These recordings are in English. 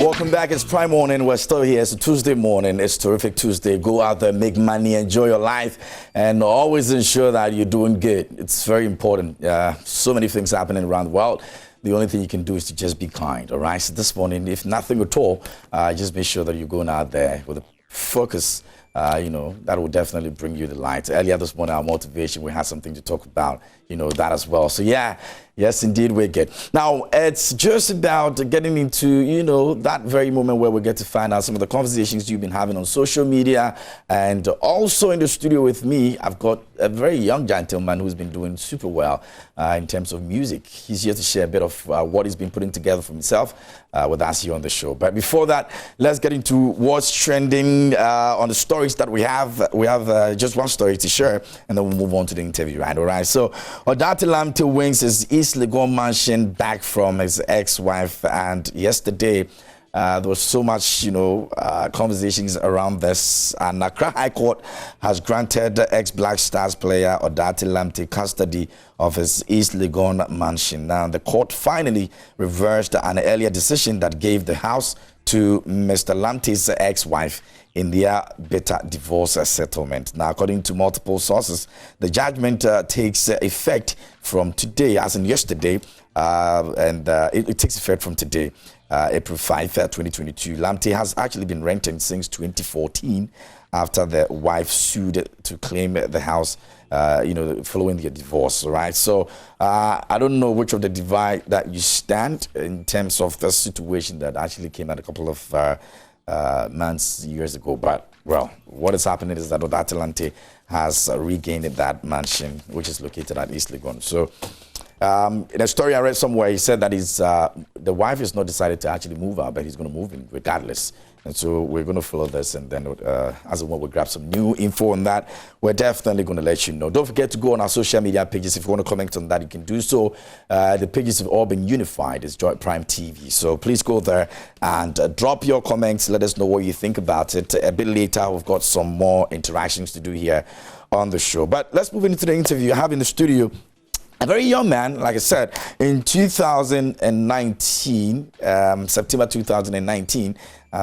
Welcome back. It's Prime Morning. We're still here. It's a Tuesday morning. It's terrific Tuesday. Go out there, make money, enjoy your life, and always ensure that you're doing good. It's very important. So many things happening around the world. The only thing you can do is to just be kind, all right? So this morning, if nothing at all, just make sure that you're going out there with a focus. That will definitely bring you the light. Earlier this morning, our motivation, we had something to talk about, that as well. So yeah, yes, indeed, we're good. Now, it's just about getting into, that very moment where we get to find out some of the conversations you've been having on social media. And also in the studio with me, I've got a very young gentleman who's been doing super well in terms of music. He's here to share a bit of what he's been putting together for himself with us here on the show. But before that, let's get into what's trending on the stories that we have. We have just one story to share, and then we'll move on to the interview, right? All right. So Odartey Lamptey wins his East Legon mansion back from his ex-wife, and yesterday there was so much, conversations around this. And Accra High Court has granted ex-Black Stars player Odartey Lamptey custody of his East Legon mansion. Now, the court finally reversed an earlier decision that gave the house to Mr. Lamptey's ex-wife in their bitter divorce settlement. Now, according to multiple sources, the judgment takes effect from today, as in yesterday, and it takes effect from today. April 5, 2022. Lamptey has actually been renting since 2014 after the wife sued to claim the house, following their divorce, right? So I don't know which of the divide that you stand in terms of the situation that actually came out a couple of months, years ago. But, well, what is happening is that Odartey Lamptey has regained that mansion, which is located at East Legon. So in a story I read somewhere, he said that the wife has not decided to actually move out, but he's going to move in regardless. And so we're going to follow this, and then as and when we grab some new info on that, we're definitely going to let you know. Don't forget to go on our social media pages. If you want to comment on that, you can do so. The pages have all been unified. It's Joy Prime TV. So please go there and drop your comments. Let us know what you think about it. A bit later, we've got some more interactions to do here on the show. But let's move into the interview I have in the studio. A very young man, like I said, in 2019, September 2019,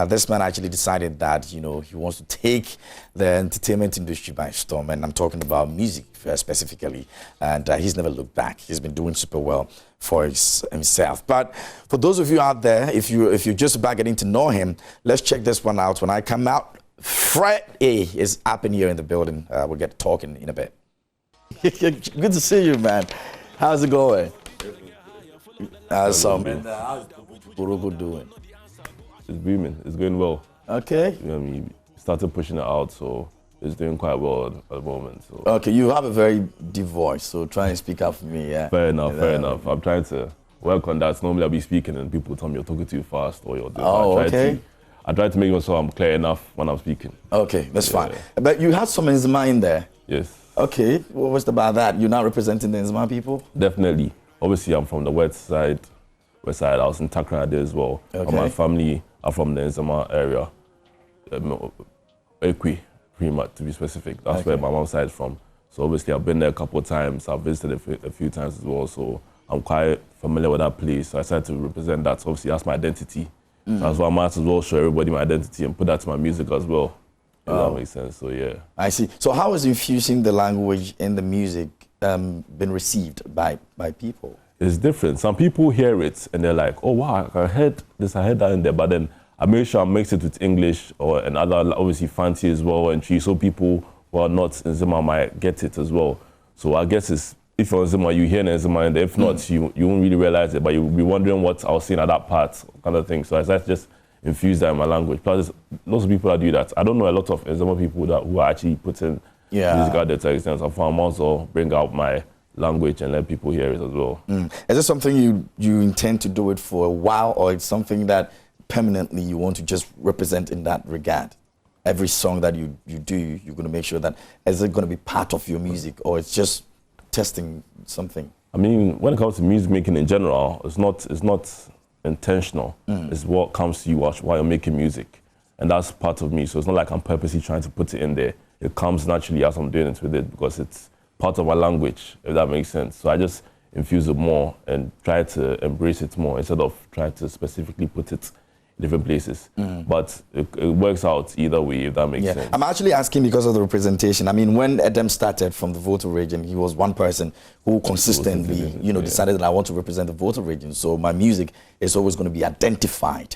this man actually decided that, he wants to take the entertainment industry by storm. And I'm talking about music specifically. And he's never looked back. He's been doing super well for himself. But for those of you out there, if you're just about getting to know him, let's check this one out. When I come out, Fred A is up in here in the building. We'll get talking in a bit. Good to see you, man. How's it going? How's Burugu doing? It's booming. It's going well. Okay. We started pushing it out, so it's doing quite well at the moment. So. Okay, you have a very deep voice, so try and speak up for me, yeah? Fair enough, fair enough. I'm trying to work on that. Normally I'll be speaking and people tell me you're talking too fast or you're doing. I try to make sure I'm clear enough when I'm speaking. Okay, that's fine. But you had some Nzima in there. Yes. Okay, what was about that? You're now representing the Nzima people? Definitely. Obviously, I'm from the west side. I was in Takrade as well. Okay. My family are from the Nzima area. Ekwi, pretty much, to be specific. That's where my mom's side is from. So obviously, I've been there a couple of times. I've visited a few times as well. So I'm quite familiar with that place. So I decided to represent that. So obviously, that's my identity. So that's why I might as well show everybody my identity and put that to my music as well. If that makes sense, so yeah. I see. So how is infusing the language in the music been received by people? It's different. Some people hear it and they're like, oh wow, I heard this, I heard that in there, but then I make sure I mix it with English or another, obviously fancy as well, and so people who are not in Nzima might get it as well. So I guess it's, if you're in Nzima, you hear Nzima, and if not, you won't really realize it, but you'll be wondering what I was saying at that part, kind of thing. So I decided to just infuse that in my language. Plus, lots of people that do that. I don't know a lot of Nzima people who are actually putting music out there to extent. So I'm also bring out my language and let people hear it as well. Is this something you intend to do it for a while, or it's something that permanently you want to just represent in that regard? Every song that you do, you're going to make sure that is it going to be part of your music, or it's just testing something? I mean, when it comes to music making in general, it's not intentional. It's what comes to you while you're making music, and that's part of me. So it's not like I'm purposely trying to put it in there. It comes naturally as I'm doing it with it because it's part of my language, if that makes sense. So I just infuse it more and try to embrace it more instead of trying to specifically put it different places. But it works out either way, if that makes sense. I'm actually asking because of the representation. I mean, when Adam started from the Volta region, he was one person who consistently, decided that I want to represent the Volta region. So my music is always going to be identified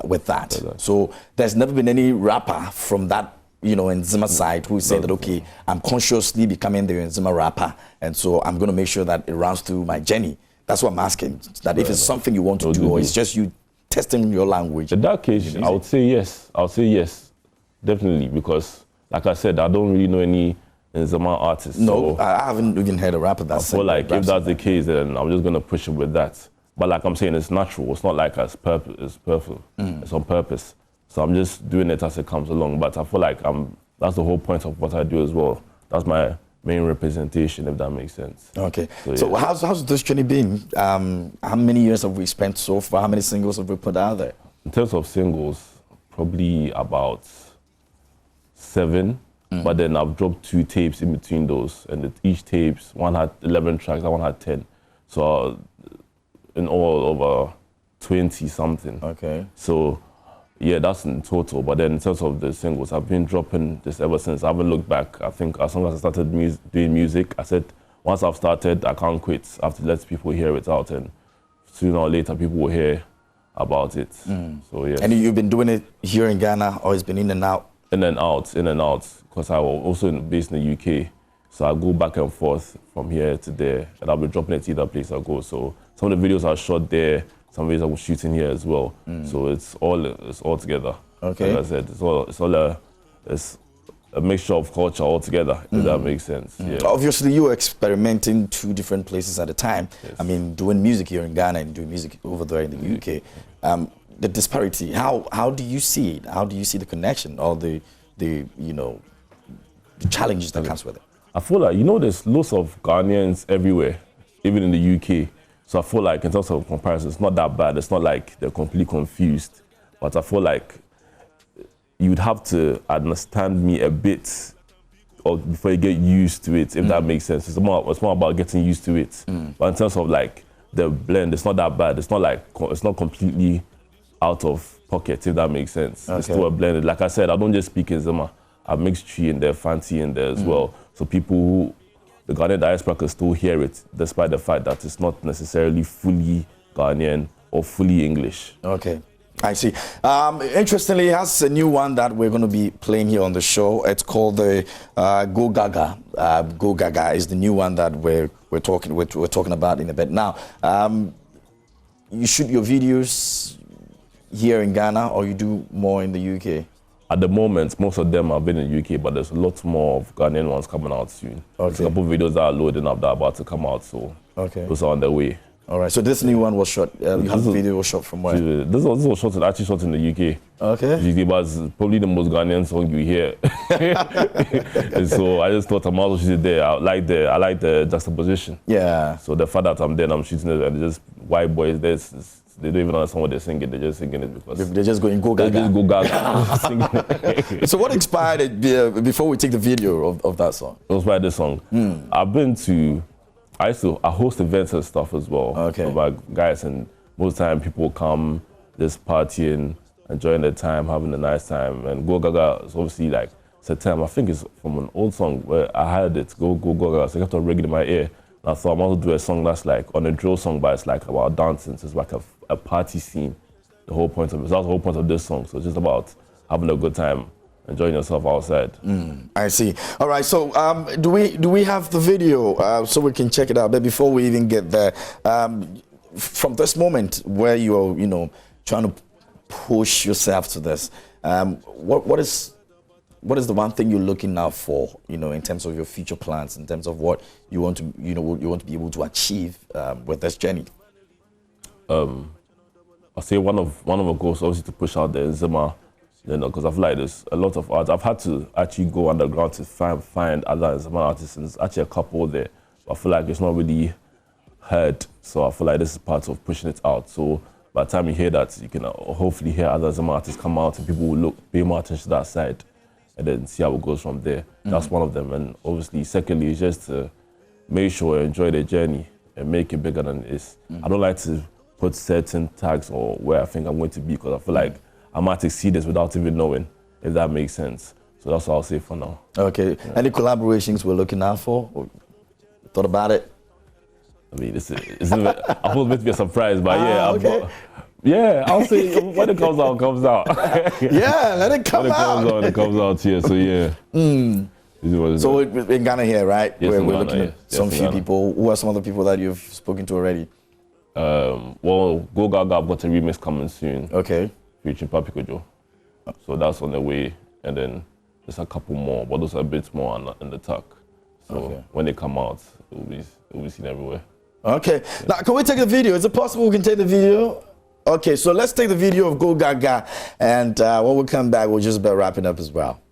with that. So there's never been any rapper from that, Nzima side who said that, okay, I'm consciously becoming the Nzima rapper. And so I'm going to make sure that it runs through my journey. That's what I'm asking. That if it's something you want to do, or it's just you testing your language. In that case, I would say yes. I would say yes, definitely, because like I said, I don't really know any Nzima artists. No, so I haven't even heard a rapper that's. I feel like if that's the case, then I'm just gonna push it with that. But like I'm saying, it's natural. It's not like it's perfect. It's on purpose. So I'm just doing it as it comes along. But I feel like that's the whole point of what I do as well. That's my main representation, if that makes sense. Okay. So how's this journey been? How many years have we spent so far? How many singles have we put out there? In terms of singles, probably about 7. But then I've dropped 2 tapes in between those. And each tapes, one had 11 tracks, that one had 10. So in all, over 20 something. Okay. So yeah, that's in total. But then in terms of the singles, I've been dropping this ever since. I haven't looked back. I think as long as I started doing music, I said, once I've started, I can't quit. I have to let people hear it out. And sooner or later, people will hear about it. So yeah. And you've been doing it here in Ghana, or it's been in and out? In and out. Because I was also based in the UK. So I go back and forth from here to there. And I'll be dropping it either place I go. So some of the videos are shot there. Some videos I was shooting here as well. So it's all together. Okay. Like I said, it's a mixture of culture all together, if that makes sense. Yeah. Obviously, you were experimenting 2 different places at a time. Yes. I mean, doing music here in Ghana and doing music over there in the UK. The disparity, how do you see it? How do you see the connection or the challenges that comes with it? I feel like, there's lots of Ghanaians everywhere, even in the UK. So I feel like in terms of comparison, it's not that bad. It's not like they're completely confused. But I feel like you'd have to understand me a bit before you get used to it, if that makes sense. It's more about getting used to it. But in terms of like the blend, it's not that bad. It's not completely out of pocket, if that makes sense. Okay. It's still a blended. Like I said, I don't just speak in Zima. I mix Tree in there, Fancy in there as well. So people who the Ghanaian diaspora can still hear it, despite the fact that it's not necessarily fully Ghanaian or fully English. Okay, I see. Interestingly, he has a new one that we're going to be playing here on the show. It's called the Go Gaga. Go Gaga is the new one that we're talking about in a bit. Now, you shoot your videos here in Ghana, or you do more in the UK? At the moment, most of them have been in the UK, but there's a lot more of Ghanaian ones coming out soon. Okay. There's a couple of videos that are loading up that are about to come out, so those are on their way. All right, so this new one was shot, you have the video was shot from where? This was actually shot in the UK. Okay. But it's probably the most Ghanaian song you hear. And so I just thought I might as well shoot it there. I like the juxtaposition. Yeah. So the fact that I'm there and I'm shooting it, and just white boys there, they don't even understand what they're singing. They're just singing it because they're just going Go Gaga. They just Go Gaga. So what inspired it before we take the video of that song? What inspired this song? I host events and stuff as well. Okay. About guys, and most of the time people come just partying, enjoying their time, having a nice time. And Go Gaga is obviously like September. I think it's from an old song where I heard it, Go Gaga. So I kept on ringing in my ear. And I thought I might as well do a song that's like on a drill song, but it's like about dancing. So it's like a party scene. The whole point of it. So that's the whole point of this song. So it's just about having a good time, enjoying yourself outside. I see. All right. So do we have the video so we can check it out? But before we even get there, from this moment where you are, trying to push yourself to this, what is the one thing you're looking out for, in terms of your future plans, in terms of what you want to, you want to be able to achieve with this journey? I'll say one of the goals obviously to push out the Nzima, because I feel like there's a lot of artists. I've had to actually go underground to find other Nzima artists, and there's actually a couple there, but I feel like it's not really heard. So I feel like this is part of pushing it out. So by the time you hear that, you can hopefully hear other Nzima artists come out, and people will pay more attention to that side, and then see how it goes from there. That's one of them. And obviously, secondly, is just to make sure you enjoy the journey and make it bigger than it is. I don't like to put certain tags or where I think I'm going to be, because I feel like I might exceed this without even knowing, if that makes sense. So that's what I'll say for now. Okay. Yeah. Any collaborations we're looking out for? Or thought about it? I mean, I thought it would be a surprise, but yeah. Okay. Yeah, I'll say when it comes out, it comes out. Yeah, let it come out. It comes out here, so yeah. So in Ghana here, right? Yes, we're Ghana, looking at some few people. Who are some of the people that you've spoken to already? Well, Go Gaga, I've got a remix coming soon. Okay. Featuring Papi Kojo. So that's on the way. And then there's a couple more, but those are a bit more in the tuck. So when they come out, it will be seen everywhere. Okay. Yeah. Now, can we take the video? Is it possible we can take the video? Okay, so let's take the video of Go Gaga, and when we come back, we'll just be wrapping up as well.